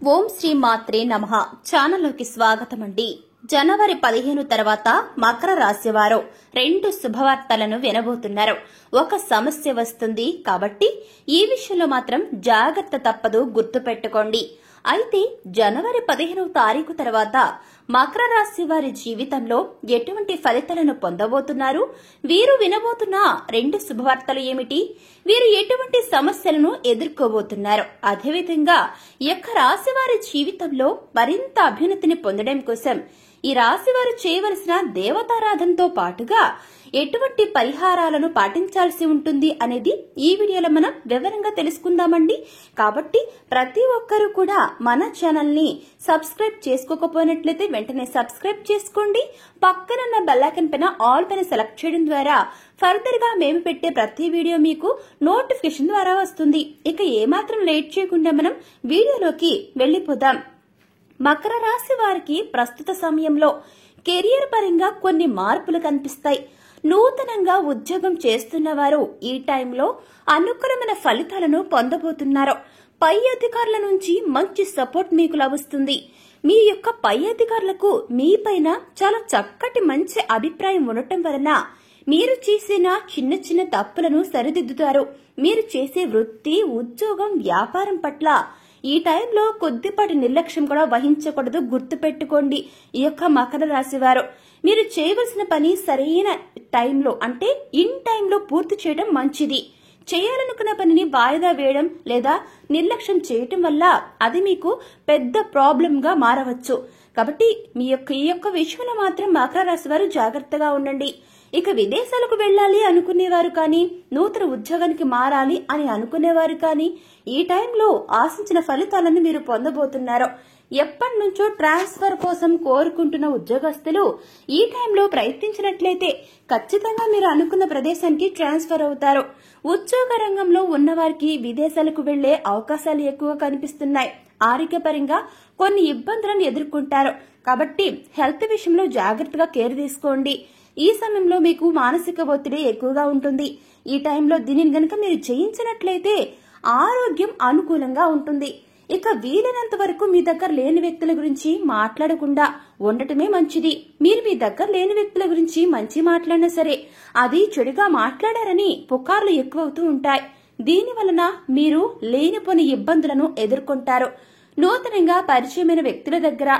ఓం శ్రీ మాత్రే నమః ఛానల్లోకి స్వాగతమండి. జనవరి 15 తర్వాత మకర రాశి వారు 2 శుభవార్తలను వినబోతున్నారు. ఒక సమస్య వస్తుంది కాబట్టి ఈ విషయంలో మాత్రం జాగ్రత్త తప్పదు, గుర్తుపెట్టుకోండి. అయితే జనవరి 15వ తారీఖు తర్వాత మకర రాశి వారి జీవితంలో ఎటువంటి ఫలితాలను పొందబోతున్నారు? వీరు వినబోతున్న 2 శుభవార్తలు ఏమిటి? వీరు ఎటువంటి సమస్యలను ఎదుర్కోబోతున్నారు? అదేవిధంగా ఈ యొక్క రాశి వారి జీవితంలో మరింత అభ్యున్నతిని పొందడం కోసం ఈ రాశి వారు చేయవలసిన దేవతారాధనతో పాటుగా ఎటువంటి పరిహారాలను పాటించాల్సి ఉంటుంది అనేది ఈ వీడియోలో మనం వివరంగా తెలుసుకుందామండి. కాబట్టి ప్రతి ఒక్కరూ కూడా మన ఛానల్ ని సబ్స్క్రైబ్ చేసుకోకపోయినట్లయితే వెంటనే సబ్స్క్రైబ్ చేసుకోండి. పక్కనున్న బెల్ ఐకాన్ పైన ఆల్ పైన సెలెక్ట్ చేయడం ద్వారా ఫర్దర్ గా మేము పెట్టే ప్రతి వీడియో మీకు నోటిఫికేషన్ ద్వారా వస్తుంది. ఇక ఏమాత్రం లేట్ చేయకుండా మనం వీడియోలోకి వెళ్లిపోదాం. మకర రాశి వారికి ప్రస్తుత సమయంలో కెరియర్ పరంగా కొన్ని మార్పులు కనిపిస్తాయి. నూతనంగా ఉద్యోగం చేస్తున్న వారు ఈ టైంలో అనుకూలమైన ఫలితాలను పొందబోతున్నారు. పై అధికారుల నుంచి మంచి సపోర్ట్ మీకు లభిస్తుంది. మీ యొక్క పై అధికారులకు మీపైన చాలా చక్కటి మంచి అభిప్రాయం ఉండటం వలన మీరు చేసిన చిన్న చిన్న తప్పులను సరిదిద్దుతారు. మీరు చేసే వృత్తి, ఉద్యోగం, వ్యాపారం పట్ల ఈ టైంలో కొద్దిపాటి నిర్లక్ష్యం కూడా వహించకూడదు, గుర్తుపెట్టుకోండి. ఈ యొక్క మకర రాశి వారు మీరు చేయవలసిన పని సరైన టైంలో అంటే ఇన్ టైంలో పూర్తి చేయడం మంచిది. చేయాలనుకున్న పనిని వాయిదా వేయడం లేదా నిర్లక్ష్యం చేయటం వల్ల అది మీకు పెద్ద ప్రాబ్లం గా మారవచ్చు. కాబట్టి ఈ యొక్క విషయంలో మాత్రం మకర రాశి వారు జాగ్రత్తగా ఉండండి. ఇక విదేశాలకు వెళ్లాలి అనుకునేవారు కానీ, నూతన ఉద్యోగానికి మారాలి అని అనుకునేవారు కానీ ఈ టైంలో ఆశించిన ఫలితాలను మీరు పొందబోతున్నారు. ఎప్పటి నుంచో ట్రాన్స్ఫర్ కోసం కోరుకుంటున్న ఉద్యోగస్తులు ఈ టైంలో ప్రయత్నించినట్లయితే ఖచ్చితంగా మీరు అనుకున్న ప్రదేశానికి ట్రాన్స్ఫర్ అవుతారు. ఉద్యోగ రంగంలో ఉన్నవారికి విదేశాలకు వెళ్లే అవకాశాలు ఎక్కువ కనిపిస్తున్నాయి. ఆరోగ్యపరంగా కొన్ని ఇబ్బందులను ఎదుర్కొంటారు. కాబట్టి హెల్త్ విషయంలో జాగ్రత్తగా కేర్ తీసుకోండి. ఈ సమయంలో మీకు మానసిక ఒత్తిడి ఎక్కువగా ఉంటుంది. ఈ టైంలో దీనిని గనక మీరు జయించినట్లయితే ఆరోగ్యం అనుకూలంగా ఉంటుంది. ఇక వీలైనంత వరకు మీ దగ్గర లేని వ్యక్తుల గురించి మాట్లాడకుండా ఉండటమే మంచిది. మీరు మీ దగ్గర లేని వ్యక్తుల గురించి మంచి మాట్లాడినా సరే అది చెడుగా మాట్లాడారని పుకార్లు ఎక్కువవుతూ ఉంటాయి. దీని వలన మీరు లేనిపోని ఇబ్బందులను ఎదుర్కొంటారు. నూతనంగా పరిచయమైన వ్యక్తుల దగ్గర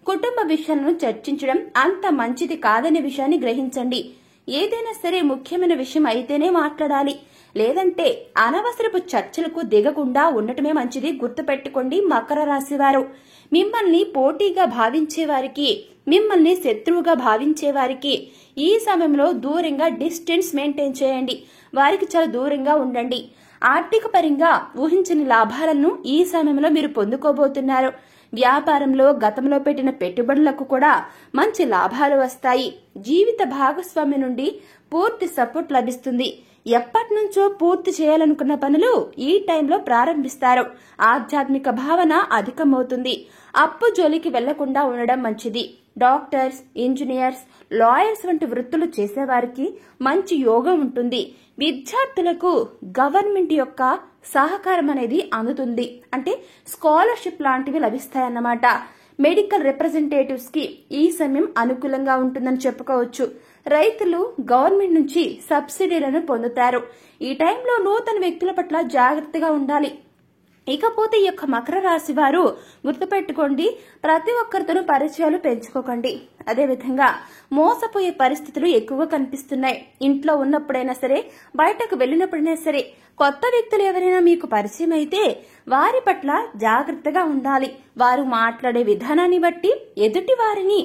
కుటుంబ విషయాలను చర్చించడం అంత మంచిది కాదనే విషయాన్ని గ్రహించండి. ఏదైనా సరే ముఖ్యమైన విషయం అయితేనే మాట్లాడాలి, లేదంటే అనవసరపు చర్చలకు దిగకుండా ఉండటమే మంచిది. గుర్తుపెట్టుకోండి మకర రాశి వారు. మిమ్మల్ని పోటీగా భావించే వారికి, మిమ్మల్ని శత్రువుగా భావించే వారికి ఈ సమయంలో దూరంగా డిస్టెన్స్ మెయింటైన్ చేయండి. వారికి చాలా దూరంగా ఉండండి. ఆర్థిక పరంగా ఊహించని లాభాలను ఈ సమయంలో మీరు పొందుకోబోతున్నారు. వ్యాపారంలో గతంలో పెట్టిన పెట్టుబడులకు కూడా మంచి లాభాలు వస్తాయి. జీవిత భాగస్వామి నుండి పూర్తి సపోర్ట్ లభిస్తుంది. ఎప్పటి నుంచో పూర్తి చేయాలనుకున్న పనులు ఈ టైంలో ప్రారంభిస్తారు. ఆధ్యాత్మిక భావన అధికమవుతుంది. అప్పు జోలికి వెళ్లకుండా ఉండడం మంచిది. డాక్టర్స్, ఇంజనీర్స్, లాయర్స్ వంటి వృత్తులు చేసేవారికి మంచి యోగం ఉంటుంది. విద్యార్థులకు గవర్నమెంట్ యొక్క సహకారం అనేది అందుతుంది. అంటే స్కాలర్షిప్ లాంటివి లభిస్తాయన్నమాట. మెడికల్ రిప్రజెంటేటివ్స్ కి ఈ సమయం అనుకూలంగా ఉంటుందని చెప్పుకోవచ్చు. రైతులు గవర్నమెంట్ నుంచి సబ్సిడీలను పొందుతారు. ఈ టైంలో నూతన వ్యక్తుల పట్ల జాగ్రత్తగా ఉండాలి. ఇకపోతే ఈ యొక్క మకర రాశి వారు గుర్తుపెట్టుకోండి, ప్రతి ఒక్కరితోనూ పరిచయాలు పెంచుకోకండి. అదేవిధంగా మోసపోయే పరిస్థితులు ఎక్కువగా కనిపిస్తున్నాయి. ఇంట్లో ఉన్నప్పుడైనా సరే, బయటకు వెళ్లినప్పుడైనా సరే కొత్త వ్యక్తులు ఎవరైనా మీకు పరిచయం అయితే వారి పట్ల జాగ్రత్తగా ఉండాలి. వారు మాట్లాడే విధానాన్ని బట్టి ఎదుటి వారిని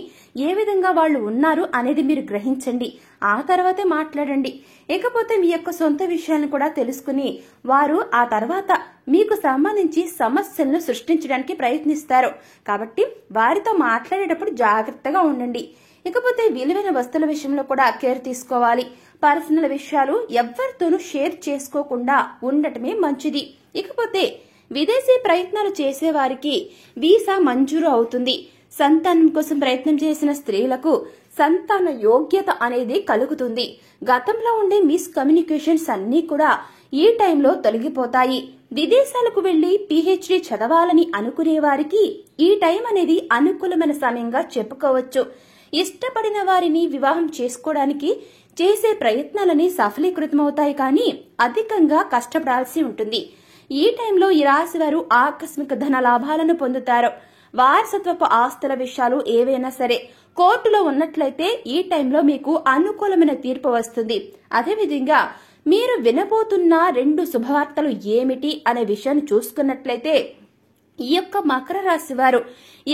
ఏ విధంగా వాళ్ళు ఉన్నారు అనేది మీరు గ్రహించండి. ఆ తర్వాతే మాట్లాడండి. ఇకపోతే మీ యొక్క సొంత విషయాలను కూడా తెలుసుకుని వారు ఆ తర్వాత మీకు సంబంధించి సమస్యలను సృష్టించడానికి ప్రయత్నిస్తారు. కాబట్టి వారితో మాట్లాడేటప్పుడు జాగ్రత్తగా ఉండండి. ఇకపోతే విలువైన వస్తువుల విషయంలో కూడా కేర్ తీసుకోవాలి. పర్సనల్ విషయాలు ఎవరితోనూ షేర్ చేసుకోకుండా ఉండటమే మంచిది. ఇకపోతే విదేశీ ప్రయత్నాలు చేసే వారికి వీసా మంజూరు అవుతుంది. సంతానం కోసం ప్రయత్నం చేసిన స్త్రీలకు సంతాన యోగ్యత అనేది కలుగుతుంది. గతంలో ఉండే మిస్కమ్యూనికేషన్స్ అన్నీ కూడా ఈ టైంలో తొలగిపోతాయి. విదేశాలకు వెళ్లి PhD చదవాలని అనుకునే వారికి ఈ టైం అనేది అనుకూలమైన సమయంగా చెప్పుకోవచ్చు. ఇష్టపడిన వారిని వివాహం చేసుకోవడానికి చేసే ప్రయత్నాలని సఫలీకృతమవుతాయి, కానీ అధికంగా కష్టపడాల్సి ఉంటుంది. ఈ టైంలో ఈ రాశి వారు ఆకస్మిక ధన లాభాలను పొందుతారు. వారసత్వపు ఆస్తుల విషయాలు ఏవైనా సరే కోర్టులో ఉన్నట్లయితే ఈ టైంలో మీకు అనుకూలమైన తీర్పు వస్తుంది. అదేవిధంగా మీరు వినబోతున్న 2 శుభవార్తలు ఏమిటి అనే విషయాన్ని చూసుకున్నట్లయితే, ఈ యొక్క మకర రాశి వారు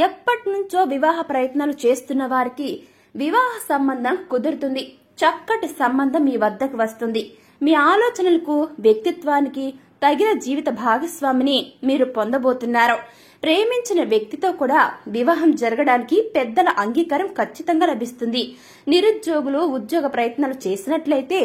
ఎప్పటి నుంచో వివాహ ప్రయత్నాలు చేస్తున్న వారికి వివాహ సంబంధం కుదురుతుంది. చక్కటి సంబంధం మీ వద్దకు వస్తుంది. మీ ఆలోచనలకు, వ్యక్తిత్వానికి తగిన జీవిత భాగస్వామిని మీరు పొందబోతున్నారు. ప్రేమించిన వ్యక్తితో కూడా వివాహం జరగడానికి పెద్దల అంగీకారం ఖచ్చితంగా లభిస్తుంది. నిరుద్యోగులు ఉద్యోగ ప్రయత్నాలు చేసినట్లయితే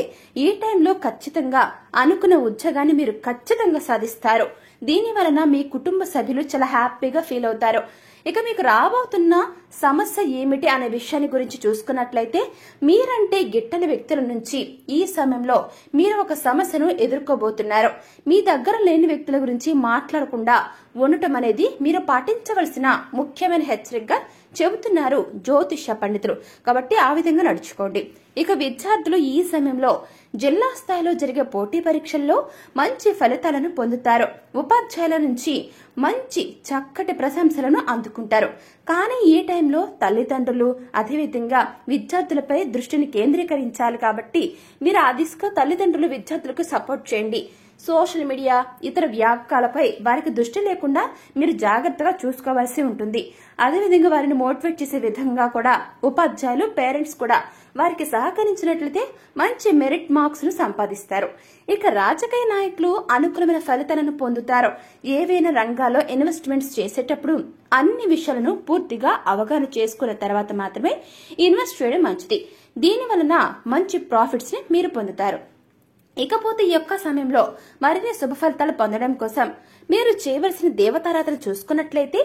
ఈ టైంలో ఖచ్చితంగా అనుకున్న ఉద్యోగాన్ని మీరు ఖచ్చితంగా సాధిస్తారు. దీని వలన మీ కుటుంబ సభ్యులు చాలా హ్యాపీగా ఫీల్ అవుతారు. ఇక మీకు రాబోతున్న సమస్య ఏమిటి అనే విషయాన్ని గురించి చూసుకున్నట్లయితే, మీరంటే గిట్టని వ్యక్తుల నుంచి ఈ సమయంలో మీరు ఒక సమస్యను ఎదుర్కోబోతున్నారు. మీ దగ్గర లేని వ్యక్తుల గురించి మాట్లాడకుండా ఉండటం అనేది మీరు పాటించవలసిన ముఖ్యమైన హెచ్చరికగా చెబుతున్నారు జ్యోతిష పండితులు. కాబట్టి ఆ విధంగా నడుచుకోండి. ఇక విద్యార్థులు ఈ సమయంలో జిల్లా స్థాయిలో జరిగే పోటీ పరీక్షల్లో మంచి ఫలితాలను పొందుతారు. ఉపాధ్యాయుల నుంచి మంచి చక్కటి ప్రశంసలను అందుకుంటారు. కానీ ఈ టైంలో తల్లిదండ్రులు అదేవిధంగా విద్యార్థులపై దృష్టిని కేంద్రీకరించాలి. కాబట్టి మీరు ఆ దిశగా తల్లిదండ్రులు విద్యార్థులకు సపోర్ట్ చేయండి. సోషల్ మీడియా ఇతర వ్యాపకాలపై వారికి దృష్టి లేకుండా మీరు జాగ్రత్తగా చూసుకోవాల్సి ఉంటుంది. అదేవిధంగా వారిని మోటివేట్ చేసే విధంగా కూడా ఉపాధ్యాయులు, పేరెంట్స్ కూడా వారికి సహకరించినట్లయితే మంచి మెరిట్ మార్క్స్ ను సంపాదిస్తారు. ఇక రాజకీయ నాయకులు అనుకూలమైన ఫలితాలను పొందుతారు. ఏవైనా రంగాల్లో ఇన్వెస్ట్మెంట్స్ చేసేటప్పుడు అన్ని విషయాలను పూర్తిగా అవగాహన చేసుకున్న తర్వాత మాత్రమే ఇన్వెస్ట్ చేయడం మంచిది. దీని వలన మంచి ప్రాఫిట్స్ ని మీరు పొందుతారు. ఇకపోతే ఈ యొక్క సమయంలో మరిన్ని శుభ ఫలితాలు పొందడం కోసం మీరు చేయవలసిన దేవతారాధన చూసుకున్నట్లయితే,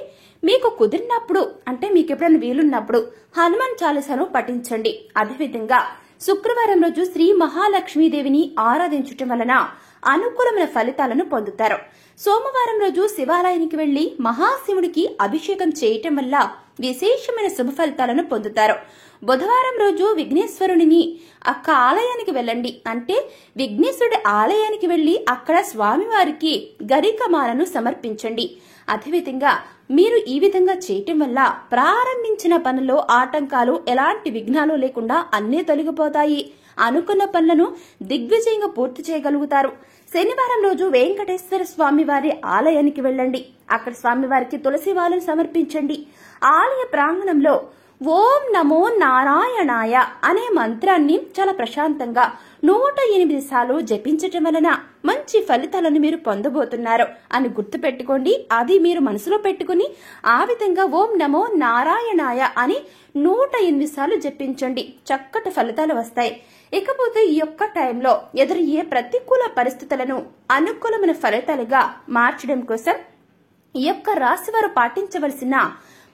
మీకు కుదిరినప్పుడు అంటే మీకు ఎప్పుడైనా వీలున్నప్పుడు హనుమాన్ చాలీసాను పఠించండి. అదేవిధంగా శుక్రవారం రోజు శ్రీ మహాలక్ష్మీదేవిని ఆరాధించటం వలన అనుకూలమైన ఫలితాలను పొందుతారు. సోమవారం రోజు శివాలయానికి వెళ్లి మహాశివుడికి అభిషేకం చేయటం వల్ల విశేషమైన శుభ ఫలితాలను పొందుతారు. బుధవారం రోజు విఘ్నేశ్వరుని ఆలయానికి వెళ్ళండి. అంటే విఘ్నేశ్వరుడి ఆలయానికి వెళ్లి అక్కడ స్వామివారికి గరికమాలను సమర్పించండి. అదేవిధంగా మీరు ఈ విధంగా చేయటం వల్ల ప్రారంభించిన పనుల్లో ఆటంకాలు, ఎలాంటి విఘ్నాలు లేకుండా అన్నీ తొలగిపోతాయి. అనుకున్న పనులను దిగ్విజయంగా పూర్తి చేయగలుగుతారు. శనివారం రోజు వెంకటేశ్వర స్వామి వారి ఆలయానికి వెళ్ళండి. అక్కడ స్వామివారికి తులసి మాలను సమర్పించండి. ఆలయ ప్రాంగణంలో ఓం నమో నారాయణాయ అనే మంత్రాన్ని చాలా ప్రశాంతంగా 108 సార్లు జపించటం వలన మంచి ఫలితాలను మీరు పొందబోతున్నారు అని గుర్తు పెట్టుకోండి. అది మీరు మనసులో పెట్టుకుని ఆ విధంగా ఓం నమో నారాయణాయ అని 108 సార్లు జపించండి. చక్కటి ఫలితాలు వస్తాయి. ఇకపోతే ఈ యొక్క టైంలో ఎదురయ్యే ప్రతికూల పరిస్థితులను అనుకూలమైన ఫలితాలుగా మార్చడం కోసం ఈ యొక్క రాశి వారు పాటించవలసిన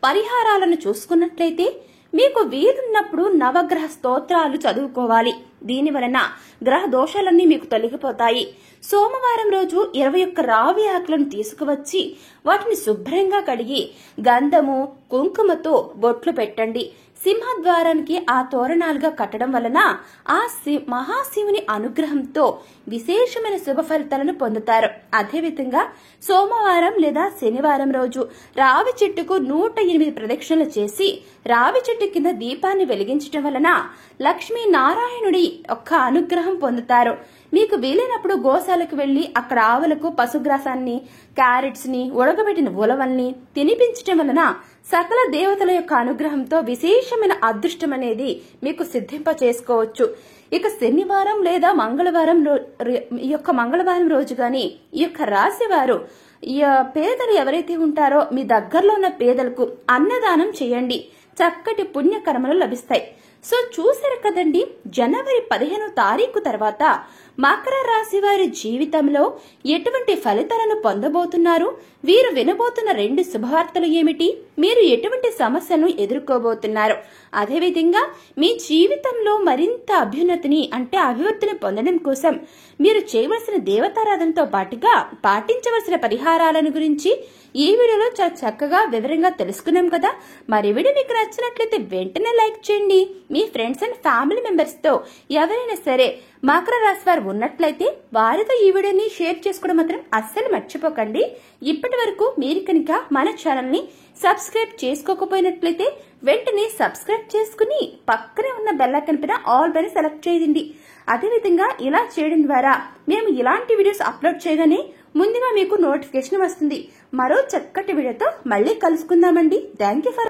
పరిహారాలను చూసుకున్నట్లయితే, మీకు వీలున్నప్పుడు నవగ్రహ స్తోత్రాలు చదువుకోవాలి. దీని వలన గ్రహ దోషాలన్నీ మీకు తొలగిపోతాయి. సోమవారం రోజు 21 రావి ఆకులను తీసుకువచ్చి వాటిని శుభ్రంగా కడిగి గంధము, కుంకుమతో బొట్లు పెట్టండి. సింహద్వారానికి ఆ తోరణాలుగా కట్టడం వలన ఆ మహాశివుని అనుగ్రహంతో విశేషమైన శుభ ఫలితాలను పొందుతారు. అదేవిధంగా సోమవారం లేదా శనివారం రోజు రావి చెట్టుకు 108 ప్రదక్షిణలు చేసి రావి చెట్టు కింద దీపాన్ని వెలిగించడం వలన లక్ష్మీ నారాయణుడి యొక్క అనుగ్రహం పొందుతారు. మీకు వీలైనప్పుడు గోశాలకు వెళ్లి అక్కడ ఆవులకు పశుగ్రాసాన్ని, క్యారెట్స్ ని, ఉడకబెట్టిన ఉలవల్ని తినిపించటం వలన సకల దేవతల యొక్క అనుగ్రహంతో విశేషమైన అదృష్టం అనేది మీకు సిద్ధింప చేసుకోవచ్చు. ఇక శనివారం లేదా మంగళవారం రోజు గాని ఈ యొక్క రాశి వారు పేదలు ఎవరైతే ఉంటారో మీ దగ్గరలో ఉన్న పేదలకు అన్నదానం చేయండి. చక్కటి పుణ్యకర్మలు లభిస్తాయి. సో చూసారు కదండి, జనవరి 15వ తారీఖు తర్వాత మకర రాశి వారి జీవితంలో ఎటువంటి ఫలితాలను పొందబోతున్నారు, వీరు వినబోతున్న 2 శుభవార్తలు ఏమిటి, మీరు ఎటువంటి సమస్యలను ఎదుర్కోబోతున్నారు, అదేవిధంగా మీ జీవితంలో మరింత అభ్యున్నతిని అంటే అభివృద్ధిని పొందడం కోసం మీరు చేయవలసిన దేవతారాధనతో పాటుగా పాటించవలసిన పరిహారాలను గురించి ఈ వీడియోలో చాలా చక్కగా వివరంగా తెలుసుకున్నాం కదా. మరి వీడియో మీకు నచ్చినట్లయితే వెంటనే లైక్ చేయండి. మీ ఫ్రెండ్స్ అండ్ ఫ్యామిలీ మెంబర్స్ తో ఎవరైనా సరే మకర రాశి వారు ఉన్నట్లయితే వారితో ఈ వీడియోని షేర్ చేసుకోవడం మాత్రం అస్సలు మర్చిపోకండి. ఇప్పటి వరకు మీరు కనుక మన ఛానల్ ని సబ్స్క్రైబ్ చేసుకోకపోయినట్లయితే వెంటనే సబ్స్క్రైబ్ చేసుకుని పక్కనే ఉన్న బెల్ ఐకాన్ పైన ఆల్ పైన సెలెక్ట్ చేయండి. అదేవిధంగా ఇలా చేయడం ద్వారా మేము ఇలాంటి వీడియోస్ అప్లోడ్ చేయగానే ముందుగా మీకు నోటిఫికేషన్ వస్తుంది. మరో చక్కటి వీడియోతో మళ్ళీ కలుసుకుందామండి. Thank you for